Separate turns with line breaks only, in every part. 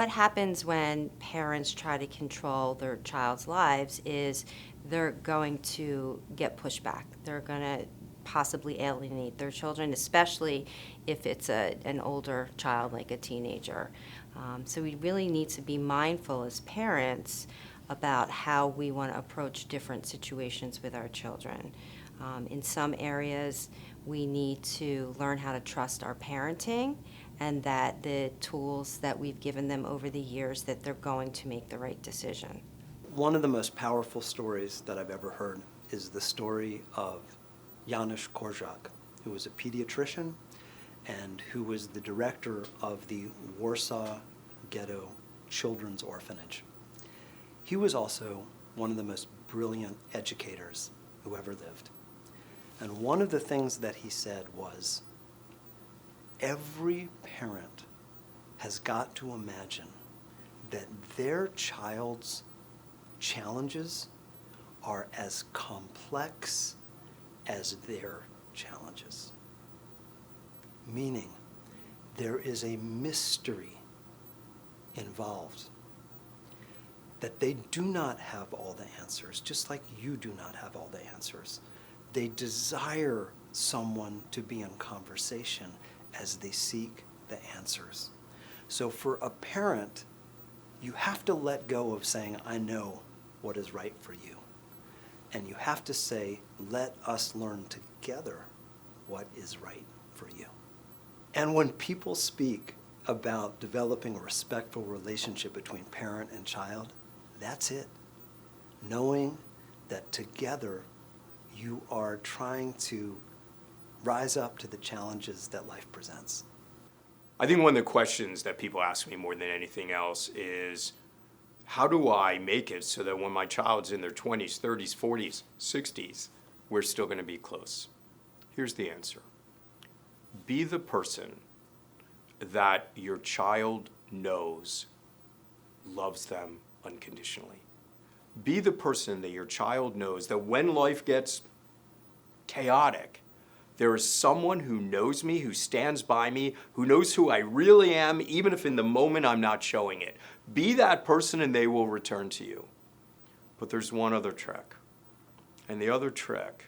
what happens when parents try to control their child's lives is they're going to get pushback. They're going to possibly alienate their children, especially if it's an older child, like a teenager. So we really need to be mindful as parents about how we want to approach different situations with our children. In some areas, we need to learn how to trust our parenting, and that the tools that we've given them over the years, that they're going to make the right decision.
One of the most powerful stories that I've ever heard is the story of Janusz Korczak, who was a pediatrician and who was the director of the Warsaw Ghetto Children's Orphanage. He was also one of the most brilliant educators who ever lived. And one of the things that he said was, every parent has got to imagine that their child's challenges are as complex as their challenges. Meaning, there is a mystery involved, that they do not have all the answers, just like you do not have all the answers. They desire someone to be in conversation as they seek the answers. So for a parent, you have to let go of saying, I know what is right for you. And you have to say, let us learn together what is right for you. And when people speak about developing a respectful relationship between parent and child, that's it. Knowing that together you are trying to rise up to the challenges that life presents.
I think one of the questions that people ask me more than anything else is, how do I make it so that when my child's in their 20s, 30s, 40s, 60s, we're still going to be close? Here's the answer. Be the person that your child knows loves them unconditionally. Be the person that your child knows that when life gets chaotic, there is someone who knows me, who stands by me, who knows who I really am, even if in the moment I'm not showing it. Be that person and they will return to you. But there's one other trick. And the other trick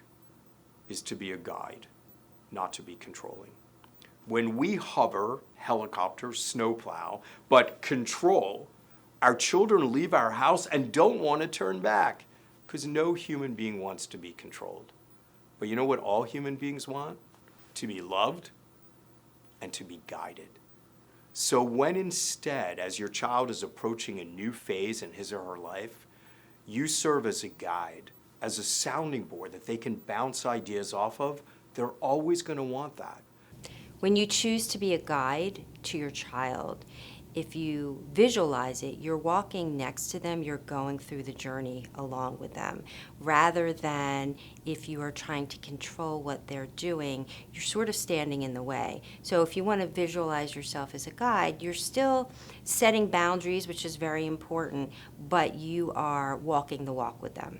is to be a guide, not to be controlling. When we hover, helicopter, snowplow, but control, our children leave our house and don't want to turn back, because no human being wants to be controlled. But you know what all human beings want? To be loved and to be guided. So when instead, as your child is approaching a new phase in his or her life, you serve as a guide, as a sounding board that they can bounce ideas off of, they're always going to want that.
When you choose to be a guide to your child, if you visualize it, you're walking next to them, you're going through the journey along with them. Rather than if you are trying to control what they're doing, you're sort of standing in the way. So if you want to visualize yourself as a guide, you're still setting boundaries, which is very important, but you are walking the walk with them.